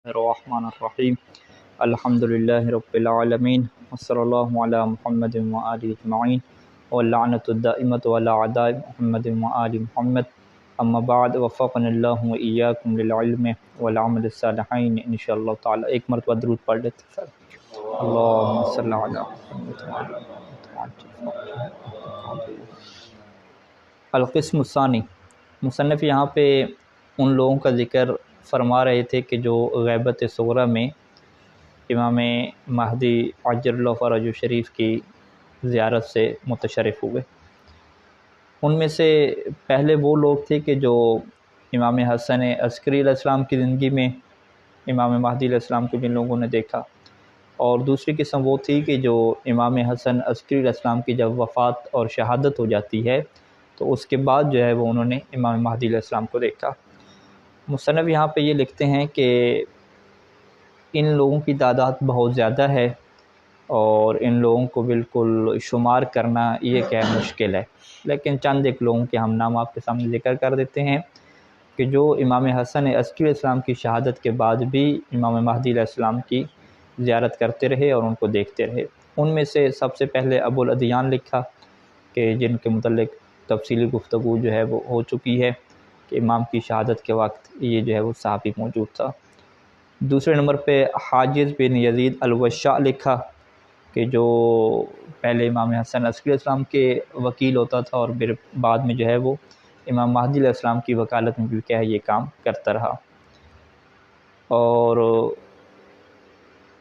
الرحمن الرحیم الحمدللہ رب العالمین وصلی اللہ علی محمد وآلہ اجمعین واللعنۃ الدائمۃ علی اعداء محمد وآل محمد اما بعد وفقنا اللہ وإیاکم للعلم والعمل الصالحین انشاءاللہ تعالی۔ ایک مرتبہ درود پڑھ لیتے ہیں سر۔ اللہم صلی علی محمد۔ القسم الثانی، مصنف یہاں پہ ان لوگوں کا ذکر فرما رہے تھے کہ جو غیبت صغریٰ میں امام مہدی عجل اللہ فرجہ شریف کی زیارت سے متشرف ہوئے۔ ان میں سے پہلے وہ لوگ تھے کہ جو امام حسن عسکری علیہ السلام کی زندگی میں امام مہدی علیہ السلام کو جن لوگوں نے دیکھا، اور دوسری قسم وہ تھی کہ جو امام حسن عسکری علیہ السلام کی جب وفات اور شہادت ہو جاتی ہے تو اس کے بعد جو ہے وہ انہوں نے امام مہدی علیہ السلام کو دیکھا۔ مصنف یہاں پہ یہ لکھتے ہیں کہ ان لوگوں کی تعداد بہت زیادہ ہے اور ان لوگوں کو بالکل شمار کرنا یہ کیا مشکل ہے، لیکن چند ایک لوگوں کے ہم نام آپ کے سامنے ذکر کر دیتے ہیں کہ جو امام حسن عسکری علیہ السلام کی شہادت کے بعد بھی امام مہدی علیہ السلام کی زیارت کرتے رہے اور ان کو دیکھتے رہے۔ ان میں سے سب سے پہلے ابو الادیان لکھا کہ جن کے متعلق تفصیلی گفتگو جو ہے وہ ہو چکی ہے کہ امام کی شہادت کے وقت یہ جو ہے وہ صحابی موجود تھا۔ دوسرے نمبر پہ حاجز بن یزید الوشاء لکھا کہ جو پہلے امام حسن عسکری علیہ السلام کے وکیل ہوتا تھا اور پھر بعد میں جو ہے وہ امام مہدی علیہ السلام کی وکالت میں بھی کیا ہے یہ کام کرتا رہا، اور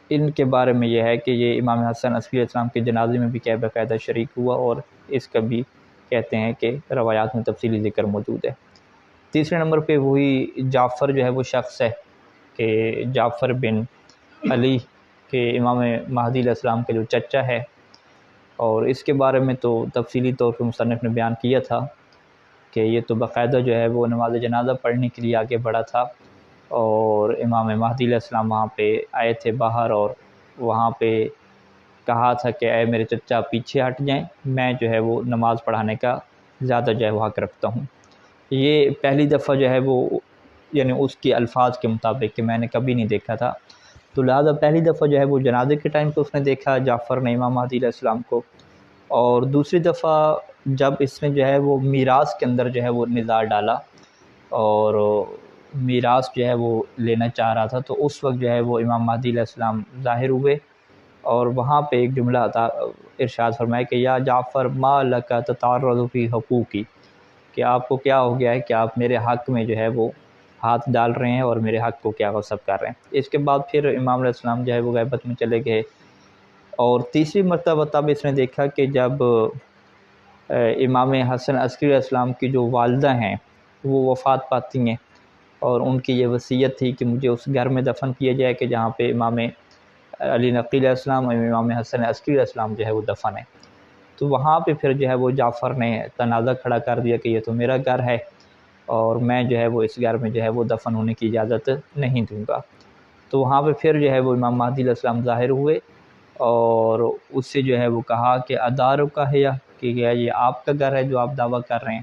ان کے بارے میں یہ ہے کہ یہ امام حسن عسکری علیہ السلام کے جنازے میں بھی کیا باقاعدہ شریک ہوا، اور اس کا بھی کہتے ہیں کہ روایات میں تفصیلی ذکر موجود ہے۔ تیسرے نمبر پہ وہی جعفر جو ہے وہ شخص ہے کہ جعفر بن علی کے امام مہدی علیہ السلام کے جو چچا ہے، اور اس کے بارے میں تو تفصیلی طور پہ مصنف نے بیان کیا تھا کہ یہ تو باقاعدہ جو ہے وہ نماز جنازہ پڑھنے کے لیے آگے بڑھا تھا، اور امام مہدی علیہ السلام وہاں پہ آئے تھے باہر اور وہاں پہ کہا تھا کہ اے میرے چچا پیچھے ہٹ جائیں، میں جو ہے وہ نماز پڑھانے کا زیادہ جو ہے وہ حق رکھتا ہوں۔ یہ پہلی دفعہ جو ہے وہ یعنی اس کے الفاظ کے مطابق کہ میں نے کبھی نہیں دیکھا تھا، تو لہٰذا پہلی دفعہ جو ہے وہ جنازے کے ٹائم پہ اس نے دیکھا جعفر نے امام مہدی علیہ السلام کو، اور دوسری دفعہ جب اس نے جو ہے وہ میراث کے اندر جو ہے وہ نظار ڈالا اور میراث جو ہے وہ لینا چاہ رہا تھا، تو اس وقت جو ہے وہ امام مہدی علیہ السلام ظاہر ہوئے اور وہاں پہ ایک جملہ ارشاد فرمایا کہ یا جعفر ما لک تتعرض فی حقوقی، کہ آپ کو کیا ہو گیا ہے کہ آپ میرے حق میں جو ہے وہ ہاتھ ڈال رہے ہیں اور میرے حق کو کیا غصب کر رہے ہیں۔ اس کے بعد پھر امام علیہ السلام جو ہے وہ غیبت میں چلے گئے، اور تیسری مرتبہ تب اس نے دیکھا کہ جب امام حسن عسکری علیہ السلام کی جو والدہ ہیں وہ وفات پاتی ہیں، اور ان کی یہ وصیت تھی کہ مجھے اس گھر میں دفن کیا جائے کہ جہاں پہ امام علی نقی علیہ السلام اور امام حسن عسکری علیہ السلام جو ہے وہ دفن ہے، تو وہاں پہ پھر جو ہے وہ جعفر نے تنازع کھڑا کر دیا کہ یہ تو میرا گھر ہے اور میں جو ہے وہ اس گھر میں جو ہے وہ دفن ہونے کی اجازت نہیں دوں گا۔ تو وہاں پہ پھر جو ہے وہ امام مہدی علیہ السلام ظاہر ہوئے اور اس سے جو ہے وہ کہا کہ ادارو کا ہے کہ یہ آپ کا گھر ہے جو آپ دعویٰ کر رہے ہیں،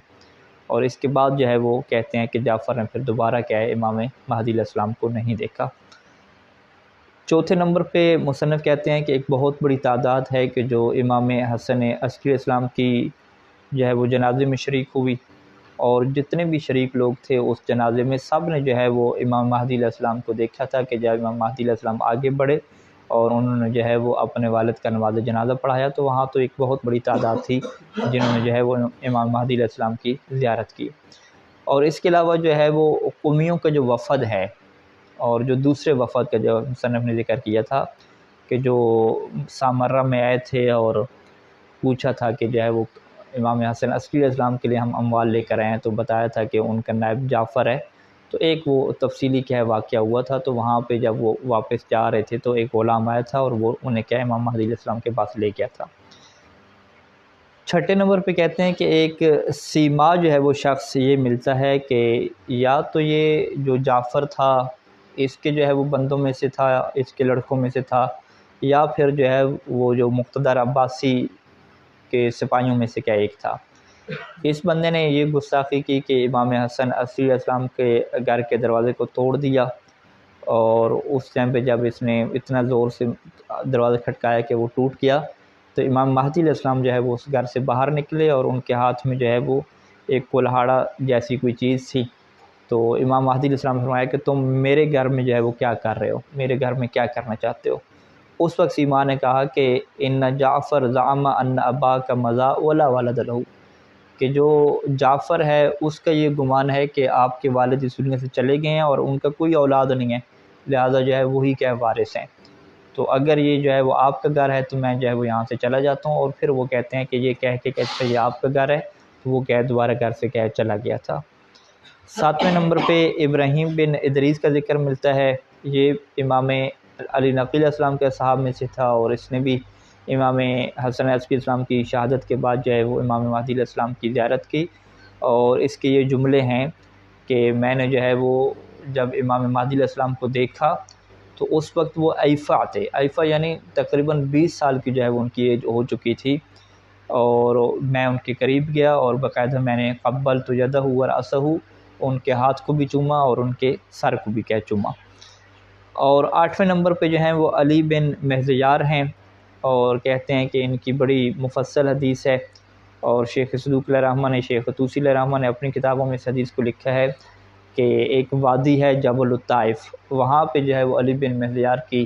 اور اس کے بعد جو ہے وہ کہتے ہیں کہ جعفر نے پھر دوبارہ کیا ہے امام مہدی علیہ السلام کو نہیں دیکھا۔ چوتھے نمبر پہ مصنف کہتے ہیں کہ ایک بہت بڑی تعداد ہے کہ جو امام حسن عسکری علیہ السلام کی جو ہے وہ جنازے میں شریک ہوئی، اور جتنے بھی شریک لوگ تھے اس جنازے میں سب نے جو ہے وہ امام مہدی علیہ السلام کو دیکھا تھا کہ جب امام مہدی علیہ السلام آگے بڑھے اور انہوں نے جو ہے وہ اپنے والد کا نماز جنازہ پڑھایا، تو وہاں تو ایک بہت بڑی تعداد تھی جنہوں نے جو ہے وہ امام مہدی علیہ السلام کی زیارت کی۔ اور اس کے علاوہ جو ہے وہ قمیوں کا جو وفد ہے، اور جو دوسرے وفد کا جو مصنف نے ذکر کیا تھا کہ جو سامرہ میں آئے تھے اور پوچھا تھا کہ جو ہے وہ امام حسن عسکری علیہ السلام کے لیے ہم اموال لے کر آئے ہیں، تو بتایا تھا کہ ان کا نائب جعفر ہے، تو ایک وہ تفصیلی کیا ہے واقعہ ہوا تھا، تو وہاں پہ جب وہ واپس جا رہے تھے تو ایک غلام آیا تھا اور وہ انہیں کیا امام مہدی علیہ السلام کے پاس لے گیا تھا۔ چھٹے نمبر پہ کہتے ہیں کہ ایک سیما جو ہے وہ شخص یہ ملتا ہے کہ یا تو یہ جو جعفر تھا اس کے جو ہے وہ بندوں میں سے تھا، اس کے لڑکوں میں سے تھا، یا پھر جو ہے وہ جو مقتدر عباسی کے سپاہیوں میں سے کیا ایک تھا۔ اس بندے نے یہ گستاخی کی کہ امام حسن عسکری علیہ السلام کے گھر کے دروازے کو توڑ دیا اور اس ٹائم پہ جب اس نے اتنا زور سے دروازہ کھٹکایا کہ وہ ٹوٹ گیا، تو امام مہدی علیہ السلام جو ہے وہ اس گھر سے باہر نکلے اور ان کے ہاتھ میں جو ہے وہ ایک کلہاڑا جیسی کوئی چیز تھی۔ تو امام مہدی علیہ السلام نے فرمایا کہ تم میرے گھر میں جو ہے وہ کیا کر رہے ہو، میرے گھر میں کیا کرنا چاہتے ہو؟ اس وقت سیما نے کہا کہ ان جعفر زعم ان اباک مضى ولا ولد له، کہ جو جعفر ہے اس کا یہ گمان ہے کہ آپ کے والد اس دنیا سے چلے گئے ہیں اور ان کا کوئی اولاد نہیں ہے، لہذا جو ہے وہی کیا وارث ہیں، تو اگر یہ جو ہے وہ آپ کا گھر ہے تو میں جو ہے وہ یہاں سے چلا جاتا ہوں۔ اور پھر وہ کہتے ہیں کہ یہ کہہ کے کہ اچھا یہ آپ کا گھر ہے، تو وہ کہہ دوبارہ گھر سے کہہ چلا گیا تھا۔ 7ویں نمبر پہ ابراہیم بن ادریس کا ذکر ملتا ہے۔ یہ امام علی نقی علیہ السلام کے صحاب میں سے تھا، اور اس نے بھی امام حسن عسکری السلام کی شہادت کے بعد جو ہے وہ امام مہدی علیہ السلام کی زیارت کی، اور اس کے یہ جملے ہیں کہ میں نے جو ہے وہ جب امام مہدی علیہ السلام کو دیکھا تو اس وقت وہ ایفا تھے، ایفا یعنی تقریباً 20 سال کی جو ہے وہ ان کی ایج ہو چکی تھی، اور میں ان کے قریب گیا اور باقاعدہ میں نے قبلت یدہ ورأسہ، ان کے ہاتھ کو بھی چوما اور ان کے سر کو بھی چوما۔ اور 8ویں نمبر پہ جو ہیں وہ علی بن مہزیار ہیں، اور کہتے ہیں کہ ان کی بڑی مفصل حدیث ہے، اور شیخ صدوق علیہ الرحمہ نے، شیخ طوسی علیہ الرحمہ نے اپنی کتابوں میں اس حدیث کو لکھا ہے کہ ایک وادی ہے جبل الطائف، وہاں پہ جو ہے وہ علی بن مہزیار کی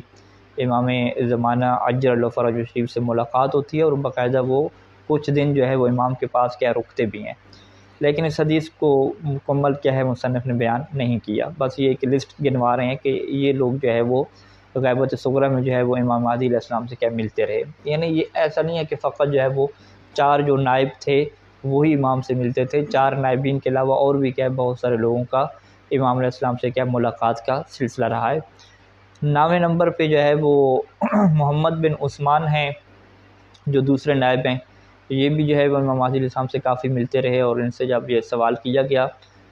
امام زمانہ عجل اللہ فرجہ شریف سے ملاقات ہوتی ہے، اور باقاعدہ وہ کچھ دن جو ہے وہ امام کے پاس رکتے بھی ہیں، لیکن اس حدیث کو مکمل کیا ہے مصنف نے بیان نہیں کیا، بس یہ ایک لسٹ گنوا رہے ہیں کہ یہ لوگ جو ہے وہ غیبت صغریٰ میں جو ہے وہ امام مہدی علیہ السلام سے ملتے رہے، یعنی یہ ایسا نہیں ہے کہ فقط جو ہے وہ 4 جو نائب تھے وہی امام سے ملتے تھے، 4 نائبین کے علاوہ اور بھی بہت سارے لوگوں کا امام علیہ السلام سے ملاقات کا سلسلہ رہا ہے۔ 9ویں نمبر پہ جو ہے وہ محمد بن عثمان ہیں جو دوسرے نائب ہیں، یہ بھی جو ہے وہ امام مہدی علیہ السلام سے کافی ملتے رہے، اور ان سے جب یہ سوال کیا گیا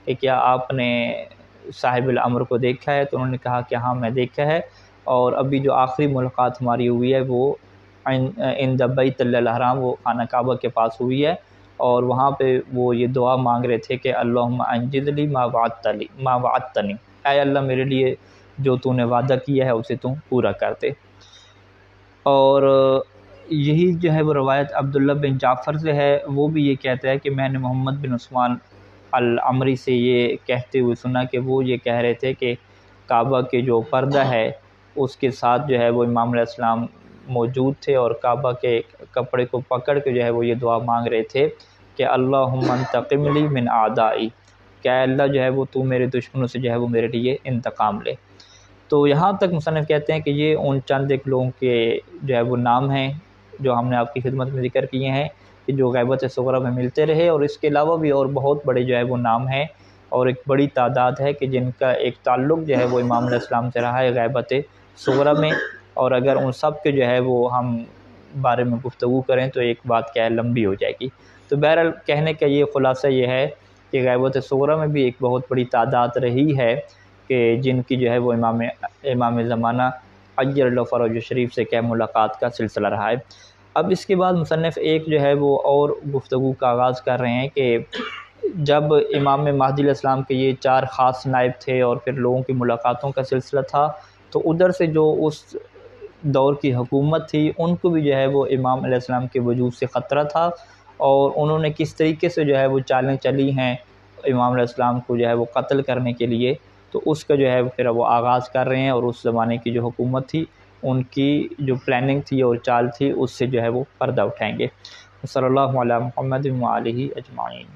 کہ کیا آپ نے صاحب الامر کو دیکھا ہے، تو انہوں نے کہا کہ ہاں میں دیکھا ہے، اور ابھی جو آخری ملاقات ہماری ہوئی ہے وہ عند بیت اللہ الحرام، وہ خانہ کعبہ کے پاس ہوئی ہے، اور وہاں پہ وہ یہ دعا مانگ رہے تھے کہ اللہم انجز لی ما وعدتنی، اے اللہ میرے لیے جو تو نے وعدہ کیا ہے اسے تو پورا کر دے۔ اور یہی جو ہے وہ روایت عبداللہ بن جعفر سے ہے، وہ بھی یہ کہتا ہے کہ میں نے محمد بن عثمان العمری سے یہ کہتے ہوئے سنا کہ وہ یہ کہہ رہے تھے کہ کعبہ کے جو پردہ ہے اس کے ساتھ جو ہے وہ امام علیہ السلام موجود تھے، اور کعبہ کے کپڑے کو پکڑ کے جو ہے وہ یہ دعا مانگ رہے تھے کہ اللہم انتقم لی من اعدائی، کہ اے اللہ جو ہے وہ تو میرے دشمنوں سے جو ہے وہ میرے لیے انتقام لے۔ تو یہاں تک مصنف کہتے ہیں کہ یہ ان چند ایک لوگوں کے جو ہے وہ نام ہیں جو ہم نے آپ کی خدمت میں ذکر کیے ہیں کہ جو غیبت صغریٰ میں ملتے رہے، اور اس کے علاوہ بھی اور بہت بڑے جو ہے وہ نام ہیں، اور ایک بڑی تعداد ہے کہ جن کا ایک تعلق جو ہے وہ امام علیہ السلام سے رہا ہے غیبت صغریٰ میں، اور اگر ان سب کے جو ہے وہ ہم بارے میں گفتگو کریں تو ایک بات لمبی ہو جائے گی۔ تو بہرحال کہنے کا یہ خلاصہ یہ ہے کہ غیبت صغریٰ میں بھی ایک بہت بڑی تعداد رہی ہے کہ جن کی جو ہے وہ امام زمانہ عجل اللہ فرجہ شریف سے ملاقات کا سلسلہ رہا ہے۔ اب اس کے بعد مصنف ایک جو ہے وہ اور گفتگو کا آغاز کر رہے ہیں کہ جب امام مہدی علیہ السلام کے یہ 4 خاص نائب تھے اور پھر لوگوں کی ملاقاتوں کا سلسلہ تھا، تو ادھر سے جو اس دور کی حکومت تھی ان کو بھی جو ہے وہ امام علیہ السلام کے وجود سے خطرہ تھا، اور انہوں نے کس طریقے سے جو ہے وہ چالیں چلی ہیں امام علیہ السلام کو جو ہے وہ قتل کرنے کے لیے، تو اس کا جو ہے پھر وہ آغاز کر رہے ہیں، اور اس زمانے کی جو حکومت تھی ان کی جو پلاننگ تھی اور چال تھی اس سے جو ہے وہ پردہ اٹھائیں گے۔ صلی اللہ علیہ محمد و آلہ اجمعین۔